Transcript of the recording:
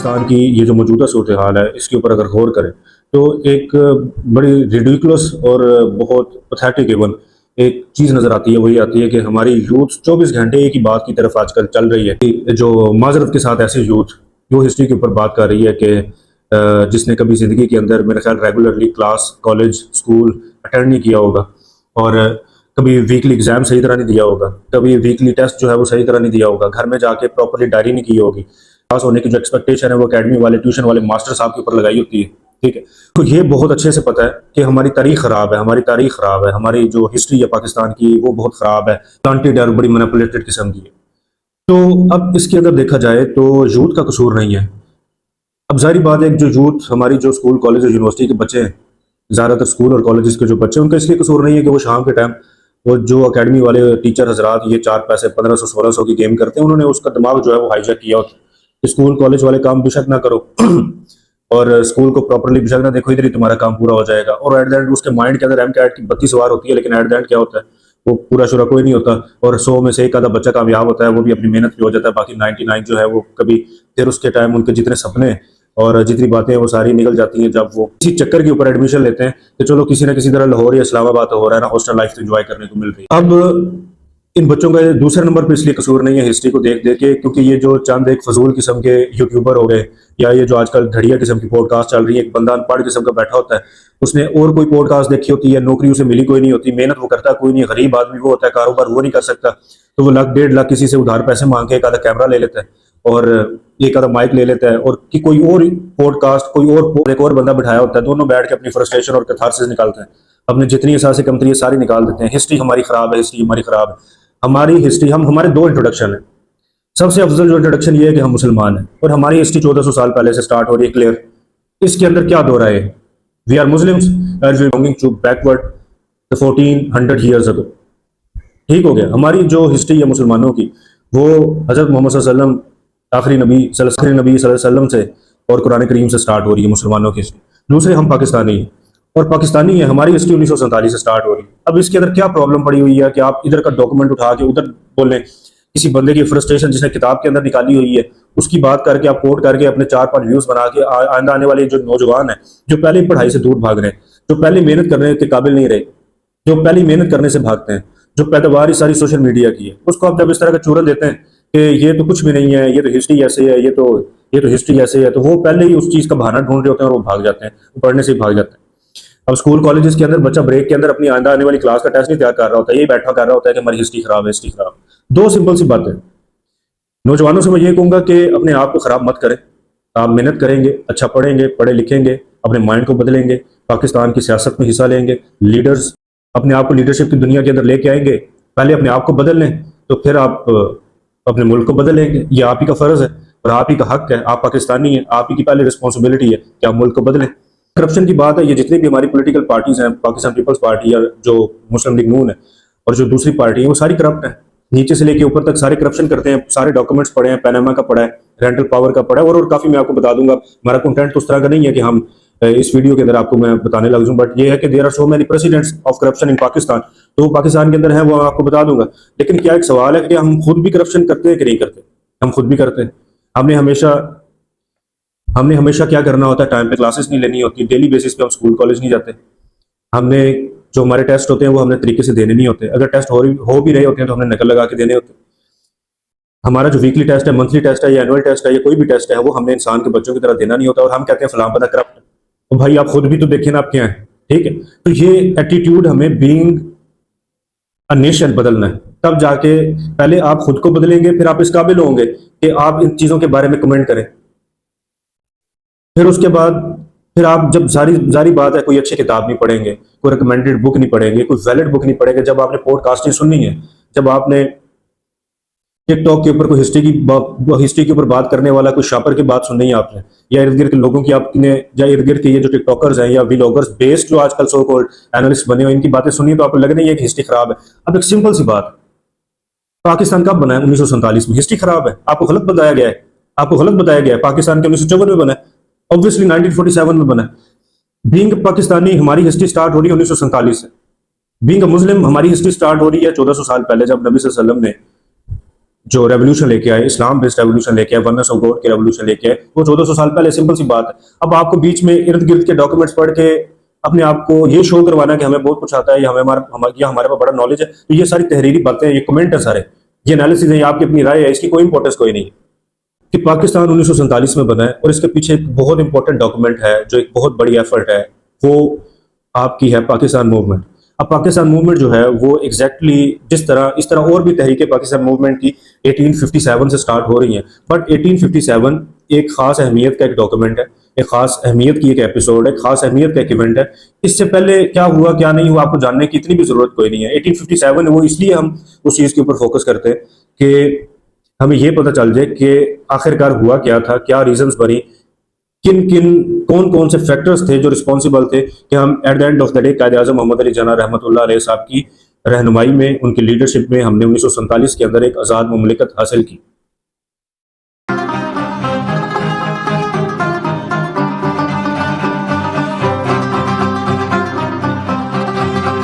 पाकिस्तान की ये जो मौजूदा सूरत हाल है इसके ऊपर अगर गौर करें तो एक बड़ी रिडिकुलस और बहुत पैथेटिक एवन एक चीज़ नज़र आती है। वही आती है कि हमारी यूथ 24 घंटे एक ही बात की तरफ आजकल चल रही है कि जो माजरत के साथ ऐसे यूथ जो हिस्ट्री के ऊपर बात कर रही है कि जिसने कभी ज़िंदगी के अंदर मेरे ख्याल regularly class college school attend नहीं किया होगा और कभी वीकली एग्जाम सही तरह नहीं दिया होगा, कभी वीकली टेस्ट जो है वो सही तरह नहीं दिया होगा, घर में जाके प्रॉपरली डायरी नहीं की होगी, पास होने की जो एक्सपेक्टेशन है वो एकेडमी वाले ट्यूशन वाले मास्टर साहब के ऊपर लगाई होती है। ठीक है, तो ये बहुत अच्छे से पता है कि हमारी तारीख खराब है, हमारी तारीख खराब है, हमारी जो हिस्ट्री है पाकिस्तान की वो बहुत खराब है, प्लांटेड और बड़ी मैनिपुलेटेड किस्म की है। तो अब इसके अंदर देखा जाए तो यूथ का कसूर नहीं है। अब जाहिर बात है जो यूथ हमारी जो स्कूल कॉलेज और यूनिवर्सिटी के बच्चे हैं, ज़्यादातर स्कूल और कॉलेज के जो बच्चे हैं उनका इसलिए कसूर नहीं है कि वो शाम के टाइम वो जो एकेडमी वाले टीचर हजरात ये 4 पैसे 1500 1600 की गेम करते हैं, उन्होंने उसका दिमाग जो है वो हाईजैक किया होता है। स्कूल कॉलेज वाले काम बेशक ना करो और स्कूल को प्रॉपरली बेशक ना देखो, इधर ही तुम्हारा काम पूरा हो जाएगा। और एट द एंड उसके माइंड के अंदर एम कैट की 32 सवार होती है, लेकिन एट द एंड क्या होता है वो पूरा शुरा कोई नहीं होता और 100 में से एक आधा बच्चा कामयाब होता है, वो भी अपनी मेहनत पे हो जाता है। बाकी 99 जो है वो कभी फिर उसके टाइम उनके जितने सपने और जितनी बातें वो सारी निकल जाती हैं जब वो किसी चक्कर के ऊपर एडमिशन लेते हैं कि चलो किसी ना किसी तरह लाहौर या इस्लामाबाद तो हो रहा है ना, हॉस्टल लाइफ तो एंजॉय करने को मिल रही है। अब इन बच्चों का दूसरे नंबर पर इसलिए कसूर नहीं है हिस्ट्री को देख देख के, क्योंकि ये जो चंद एक फजूल किस्म के यूट्यूबर हो गए या ये जो आजकल घड़िया किस्म की पॉडकास्ट चल रही है, एक बंदा अनपढ़ किस्म का बैठा होता है, उसने और कोई पॉडकास्ट देखी होती है, नौकरी उसे मिली कोई नहीं होती, मेहनत वो करता कोई नहीं, गरीब आदमी वो होता है, कारोबार वो नहीं कर सकता, तो वो 1 1.5 लाख किसी से उधार पैसे मांग के एक आधा कैमरा ले लेता है और एक आधा माइक ले लेता है और कि कोई और पॉडकास्ट कोई और एक और बंदा बिठाया होता है, दोनों बैठ के अपनी फ्रस्ट्रेशन और कैथारसिस निकालते हैं, अपने जितनी एहसास कमतरी सारी निकाल देते हैं। हिस्ट्री हमारी खराब है, हिस्ट्री हमारी खराब है। हमारी हिस्ट्री हमारे 2 इंट्रोडक्शन है। सबसे अफजल जो इंट्रोडक्शन ये है कि हम मुसलमान हैं और हमारी हिस्ट्री 1400 साल पहले से स्टार्ट हो रही है, क्लियर। इसके अंदर क्या दो राय है? We are Muslims and we belonging to backward the 1400 years ago. ठीक हो गया। हमारी जो हिस्ट्री है मुसलमानों की वो हजरत मोहम्मद सल्लल्लाहु अलैहि वसल्लम आखिरी नबी सल्लल्लाहु अलैहि वसल्लम से और कुरान करीम से स्टार्ट हो रही है मुसलमानों की हिस्ट्री। दूसरे हम पाकिस्तानी हैं और पाकिस्तानी है, हमारी हिस्ट्री 1947 से स्टार्ट हो रही है। अब इसके अंदर क्या प्रॉब्लम पड़ी हुई है कि आप इधर का डॉक्यूमेंट उठा के उधर बोलें, किसी बंदे की फ्रस्ट्रेशन जिसने किताब के अंदर निकाली हुई है उसकी बात करके आप कोट करके अपने 4-5 व्यूज बना के आइंदा आने वाले जो नौजवान है जो पहले पढ़ाई से दूर भाग रहे हैं, जो पहले मेहनत करने के काबिल नहीं रहे, जो पहले मेहनत करने से भागते हैं, जो पैदावार सारी सोशल मीडिया की है, उसको आप जब इस तरह का चूरन देते हैं कि ये तो कुछ भी नहीं है, ये तो हिस्ट्री ऐसे है, ये तो हिस्ट्री ऐसे है, तो वो पहले ही उस चीज का बहाना ढूंढ रहे होते हैं और वो भाग जाते हैं, वो पढ़ने से ही भाग जाते हैं। अब स्कूल कॉलेजेस के अंदर बच्चा ब्रेक के अंदर अपनी आइंदा आने वाली क्लास का टेस्ट नहीं तैयार कर रहा होता है, यही बैठा कर रहा होता है कि हमारी हिस्ट्री खराब है, हिस्ट्री खराब। 2 सिंपल सी बातें। नौजवानों से मैं ये कहूंगा कि अपने आप को खराब मत करें। आप मेहनत करेंगे, अच्छा पढ़ेंगे, पढ़े लिखेंगे, अपने माइंड को बदलेंगे, पाकिस्तान की सियासत में हिस्सा लेंगे, लीडर्स अपने आप को लीडरशिप की दुनिया के अंदर लेके आएंगे। पहले अपने आप को बदल लें तो फिर आप अपने मुल्क को बदल लेंगे। ये आप ही का फर्ज है और आप ही का हक है। आप पाकिस्तानी हैं, आप ही की पहले रिस्पॉन्सिबिलिटी है कि आप मुल्क को बदलें। करप्शन की बात है, ये जितनी भी हमारी पॉलिटिकल पार्टीज हैं, पाकिस्तान पीपल्स पार्टी या जो मुस्लिम लीग नून है और जो दूसरी पार्टी है, वो सारी करप्ट है, नीचे से लेके ऊपर तक सारे करप्शन करते हैं। सारे डॉक्यूमेंट्स पड़े हैं, पैनामा का पड़ा है, रेंटल पावर का पड़ा है और काफी मैं आपको बता दूंगा। हमारा कंटेंट तो उस तरह का नहीं है कि हम इस वीडियो के अंदर आपको मैं बताने लग जाऊं, बट ये है कि there are so many presidents of corruption in Pakistan, तो वो पाकिस्तान के अंदर है, वो आपको बता दूंगा। लेकिन क्या एक सवाल है कि हम खुद भी करप्शन करते हैं कि नहीं करते? हम खुद भी करते हैं। हमने हमेशा क्या करना होता है, टाइम पे क्लासेस नहीं लेनी होती, डेली बेसिस पे हम स्कूल कॉलेज नहीं जाते। हमने जो हमारे टेस्ट होते हैं वो हमने तरीके से देने नहीं होते। अगर टेस्ट हो भी रहे होते हैं तो हमने नकल लगा के देने होते हैं। हमारा जो वीकली टेस्ट है, मंथली टेस्ट है या एनुअल टेस्ट है या कोई भी टेस्ट है, वो हमने इंसान के बच्चों की तरह देना नहीं होता और हम कहते हैं फलां बंदा करप्ट है। तो भाई आप खुद भी तो देखें ना आप क्या है। ठीक है, तो ये एटीट्यूड हमें बीइंग अ नेशन बदलना है। तब जाके पहले आप खुद को बदलेंगे, फिर आप इस काबिल होंगे कि आप इन चीजों के बारे में कमेंट करें। फिर उसके बाद फिर आप जब सारी बात है, कोई अच्छी किताब नहीं पढ़ेंगे, कोई रिकमेंडेड बुक नहीं पढ़ेंगे, कोई वैलिड बुक नहीं पढ़ेंगे, जब आपने पॉडकास्टिंग सुननी है, जब आपने टिकटॉक के ऊपर कोई हिस्ट्री के ऊपर बात करने वाला कोई शापर की बात सुननी है आपने, या इर्द गिर्द के लोगों की आपने, या इर्द गिर्द के ये जो टिकटॉकर्स हैं या व्लॉगर्स बेस्ड जो आजकल सो कॉल्ड एनालिस्ट बने हुए, इनकी बातें सुनिए तो आपको लग नहीं है कि हिस्ट्री खराब है। अब एक सिंपल सी बात, पाकिस्तान कब बना है? 1947 में। हिस्ट्री खराब है? आपको गलत बताया गया है, आपको गलत बताया गया है। पाकिस्तान के 1954 में बना है, ऑब्वियसली 1947 में बना है। बीइंग पाकिस्तानी हमारी हिस्ट्री स्टार्ट हो रही है 1947 से। बीइंग अ मुस्लिम हमारी हिस्ट्री स्टार्ट हो रही है 1400 साल पहले, जब नबी सल्लल्लाहु अलैहि वसल्लम ने जो रेवोल्यूशन लेके आए, इस्लाम बेस्ड रेवोल्यूशन लेके आए, वननेस ऑफ गॉड के रेवोल्यूशन लेके आए, वो 1400 साल पहले, सिंपल सी बात है। अब आपको बीच में इर्द गिर्द के डॉक्यूमेंट्स पढ़ के अपने आप को ये शो करवाना कि हमें बहुत कुछ आता है या हमारे पास बड़ा नॉलेज है, तो ये सारी तहरीरी बातें, ये कमेंट है सारे, ये एनालिसिस है, ये आपकी अपनी राय है, इसकी कोई इंपॉर्टेंस कोई नहीं है। कि पाकिस्तान 1947 में बना है और इसके पीछे एक बहुत इंपॉर्टेंट डॉक्यूमेंट है, जो एक बहुत बड़ी एफर्ट है, वो आपकी है पाकिस्तान मूवमेंट। अब पाकिस्तान मूवमेंट जो है वो एग्जैक्टली जिस तरह, इस तरह और भी तहरीकें पाकिस्तान मूवमेंट की 1857 से स्टार्ट हो रही हैं, बट 1857 एक खास अहमियत का एक डॉक्यूमेंट है, एक खास अहमियत की एक एपिसोड है, खास अहमियत का एक इवेंट है। इससे पहले क्या हुआ क्या नहीं हुआ आपको जानने की इतनी भी जरूरत कोई नहीं है। 1857 वो इसलिए हम उस चीज के ऊपर फोकस करते हैं कि हमें ये पता चल जाए कि आखिरकार हुआ क्या था, क्या रीजंस बनी, किन किन कौन कौन से फैक्टर्स थे जो रिस्पॉन्सिबल थे कि हम at the end of the day Quaid Azam Mohammad Ali Jinnah रहमतुल्लाह अलैह साहब की रहनुमाई में, उनकी लीडरशिप में हमने 1947 के अंदर एक आज़ाद मुमलिकत हासिल की।